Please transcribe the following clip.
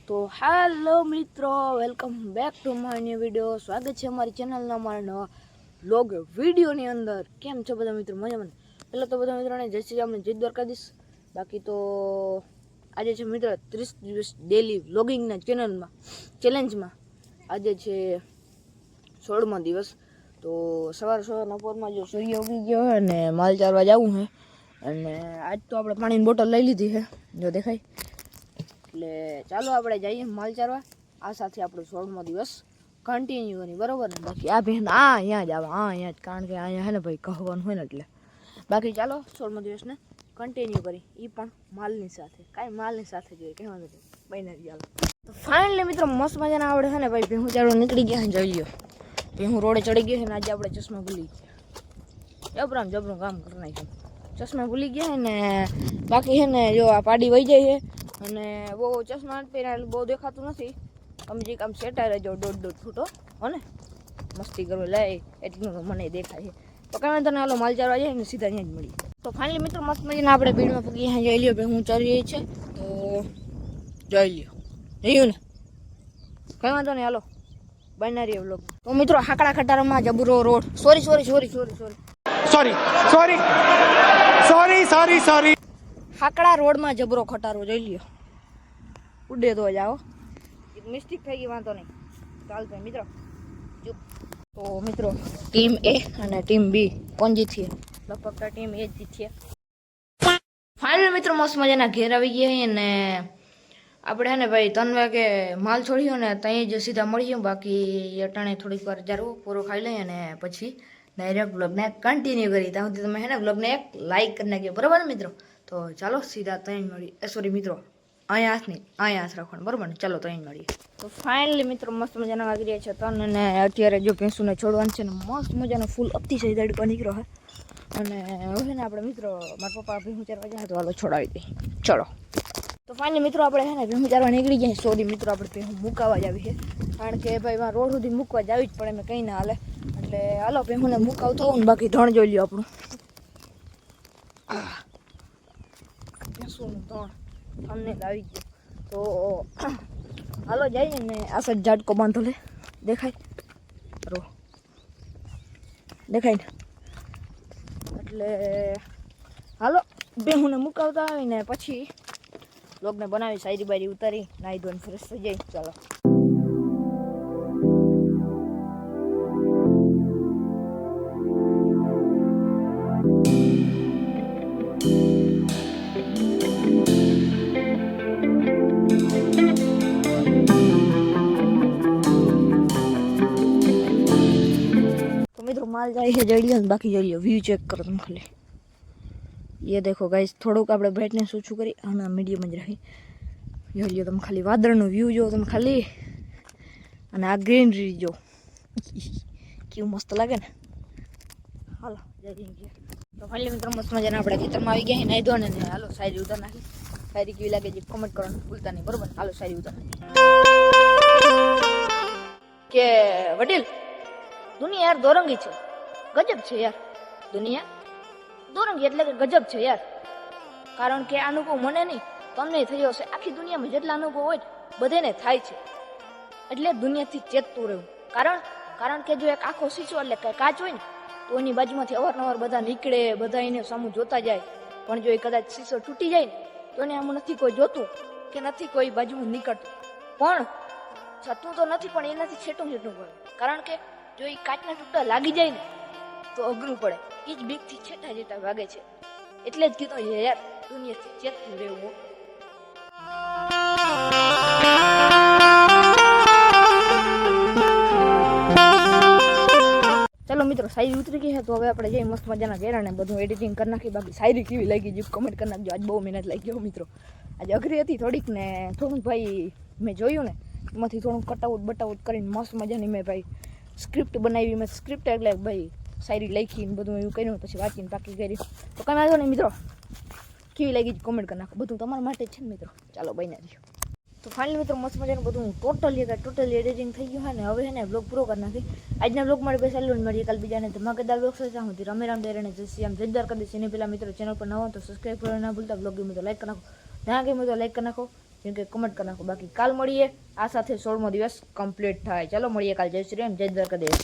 તો હેલો મિત્રો, welcome back to my new video. સ્વાગત છે અમારી ચેનલના અમારા નવા વ્લોગ વિડીયોની અંદર. કેમ છો બધા મિત્રો? મજામાં? પહેલાં તો બધા મિત્રોને જય શ્રી રામને જય દ્વારકાધીશ. બાકી તો આજે છે મિત્રો 30 દિવસ ડેલી વ્લોગિંગના ચેલેન્જમાં આજે છે 16મો દિવસ. તો સવારના પોરમાં જો સૂર્ય ઉગી ગયો હોય ને માલ ચારવા જવું છે. અને આજ તો આપણે પાણીની બોટલ લઈ લીધી છે, જો દેખાય. એટલે ચાલો આપણે જઈએ માલ ચારવા. આ સાથે આપણો 16મો દિવસ કન્ટિન્યુ કરી, બરાબર ને? બાકી આ બેન અહીંયા જ આવે, અહીંયા જ, કારણ કે અહીંયા છે ને ભાઈ કહવાનું હોય ને એટલે. બાકી ચાલો 16મો દિવસને કન્ટિન્યુ કરી, એ પણ માલની સાથે. કાંઈ માલની સાથે જોઈએ કહેવાનું નથી, બને ચાલો. તો ફાઇનલી મિત્રો મસ્ત મજાના આવડે છે ને ભાઈ ભેહું ચારવા નીકળી ગયા છે. જોઈ લો, ભેહું રોડે ચડી ગયો છે ને આજે આપણે ચશ્મા ભૂલી ગયા. જબરું કામ કરી નાખ્યું, ચશ્મા ભૂલી ગયા છે ને. બાકી છે ને જો આ પાડી વહી જાય છે અને બહુ ચશ્મા પહેર્યા બહુ દેખાતું નથી. સમજી કામ સેટાઈ રહેજો, 1.5 ફૂટો હોને મસ્તી કરવા લે એટલું મને દેખાય છે. તો કાંઈ તને હાલો માલ ચારવા જાય ને સીધા ત્યાં જ મળીએ. તો ફાઇનલી મિત્રો મસ્ત મજાના આપણે ભીડમાં પૂગી અહીંયા જોઈ લ્યો ભાઈ હું ચારી છે. તો જોઈ લ્યો, જોયું ને? કંઈ વાંધો નહીં, હાલો બનારી વ્લોગ. તો મિત્રો હાકડા ખટારામાં જબરો રોડ, સોરી હાકડા રોડમાં જબરો ખટારો જોઈ લ્યો. ઉડે તો જાઓ, એક મિસ્ટેક થઈ ગઈ, વાંધો નહીં, ચાલતો મિત્રો. તો મિત્રો ટીમ એ અને ટીમ બી કોણ જીતીએ? લગભગ ટીમ એ જ જીતીએ. ફાઇનલ મિત્રો મસ્ત મજાના ઘેર આવી ગયા અને આપણે હે ને ભાઈ 3 વાગે માલ છોડ્યો ને ત્યાં જ સીધા મળીએ. બાકી અટાણે થોડીક વાર જારું પૂરો ખાઈ લઈએ અને પછી ડાયરેક્ટ વ્લોગને કન્ટિન્યુ કરી. ત્યાં સુધી તમે હે ને વ્લોગને એક લાઈક કરી નાખ્યો, બરાબર ને મિત્રો? તો ચાલો સીધા ત્યાં મળીએ. સોરી મિત્રો, અહીંયા હાથ રાખવાનું, બરાબર ને? ચાલો ત્યાં મળીએ. તો ફાઇનલી મિત્રો મસ્ત મજાના વાગી રહ્યા છે 3 અને અત્યારે જો ભેંસુને છોડવાનું છે ને મસ્ત મજાનો ફૂલ અતિશય તડકો નીકળ્યો છે. અને હવે ને આપણે મિત્રો મારા પપ્પા ભેંસું ચારવા જાય તો હાલો છોડાવી દઈએ, ચલો. તો ફાઇનલી મિત્રો આપણે છે ને ભેંસું ચારવા નીકળી જાય. સોરી મિત્રો, આપણે ભેંસું મૂકાવા જ આવી છે, કારણ કે ભાઈ રોડ સુધી મૂકવા જ આવી જ પડે, મેં કંઈ ના હાલે. એટલે હાલો ભેંસુને મૂકાવ થવું ને. બાકી ધણ જોઈ લ્યો આપણું ભેંસુનું ધણ અમને આવી ગયું. તો હાલો જઈએ ને આ સાઈડ ઝાટકો બાંધો લે, દેખાય ને? એટલે હાલો ભેહુંને મુકાવતા આવીને પછી લોગને બનાવી શાયરી બાયરી ઉતારી નાહી ધોઈને ફ્રેશ થઈ જાય. ચાલો. माल जाए है जड़िया, बाकी जड़िया व्यू चेक करो तुम खाली. ये देखो गाइस, थोड़ोक આપણે બ્રાઇટનેસ ઓછું કરી આના મીડિયમ જ રાખી. જોઈ લ્યો તમે ખાલી વાદળનો વ્યૂ જો તમે ખાલી, અને આ ગ્રીનરી જો કેવું મસ્ત લાગે ને. હાલો જઈએ. તો ફાઇનલી મિત્રો મસ્ત મજાના આપણે ખેતરમાં આવી ગયા નાઈ ધોને ને હાલો શાયરી ઉતાર નાખી. શાયરી કેવી લાગે છે કોમેન્ટ કરવાનું ભૂલતા નહીં, બરોબર? હાલો શાયરી ઉતાર નાખી. કે વડીલ દુનિયા યાર દોરંગી છે, ગજબ છે યાર. દુનિયા દોરંગી એટલે કે ગજબ છે યાર. કારણ કે આ અનુભવ મને નહીં તમને થયો હશે. આખી દુનિયામાં જેટલા અનુભવ હોય બધાને થાય છે. એટલે દુનિયાથી ચેતતું રહેવું. કારણ કે જો એક આખો શીશો એટલે કે કાચ હોય ને તો એની બાજુમાંથી અવારનવાર બધા નીકળે, બધા એને સામું જોતા જાય. પણ જો એ કદાચ શીશો તૂટી જાય ને તો એને આમ નથી કોઈ જોતું કે નથી કોઈ બાજુમાં નીકળતું. પણ જતું તો નથી, પણ એનાથી છેટું પડે. કારણ કે જો એ કાચના ટુકડા લાગી જાય ને તો અઘરું પડે. એ જ બીકથી છેટા છેટા ભાગે છે. એટલે જ કીધું યાર દુનિયાથી ચેતતું રહેવું. ચાલો મિત્રો શાયરી ઉતરી ગઈ છે. તો હવે આપણે જઈએ મસ્ત મજાના ઘેર અને બધું એડિટિંગ કરી નાખી. બાકી શાયરી કેવી લાગી જે કમેન્ટ કરી નાખજો. આજ બહુ મહેનત લાગી ગયો મિત્રો. આજે અઘરી હતી થોડીક ને થોડુંક ભાઈ મેં જોયું ને એમાંથી થોડુંક બટાઉટ કરીને મસ્ત મજાની મેં ભાઈ સ્ક્રિપ્ટ બનાવી. મેં સ્ક્રિપ્ટ એટલે ભાઈ શાયરી લખીને બધું એવું કર્યું, પછી વાંચીને પાકી કરી. તો કંઈ વાંધો નહીં મિત્રો, કેવી લાગી કોમેન્ટ કરી નાખો. બધું તમારા માટે જ છે ને મિત્રો. ચાલો બન્યા રહ્યો. તો ફાઇનલી મિત્રો મસ્ત મજાનું બધું ટોટલી એડિટિંગ થઈ ગયું છે ને હવે છે ને બ્લોગ પૂરો કરી નાખી. આજના બ્લોગ માટે બે સારું મળીએ કાલ બીજાને ધમાકેદાર બ્લોગ સાથે. હું રમેરામ દેરાને જય શ્રી રામ જય દ્વારકાધીશ. એને પેલા મિત્રો ચેનલ પર નવા તો સબસ્ક્રાઈબ કરવા ના ભૂલતા. બ્લોગ ગમે તો લાઈક કરી નાખો, ના ગમે તો લાઈક કરી નાખો. જેમ કે કમેન્ટ કરી નાખો. બાકી કાલ મળીએ, આ સાથે 16મો દિવસ કમ્પ્લીટ થાય. ચાલો મળીએ કાલ. જય શ્રી રામ, જય દ્વારકાધીશ.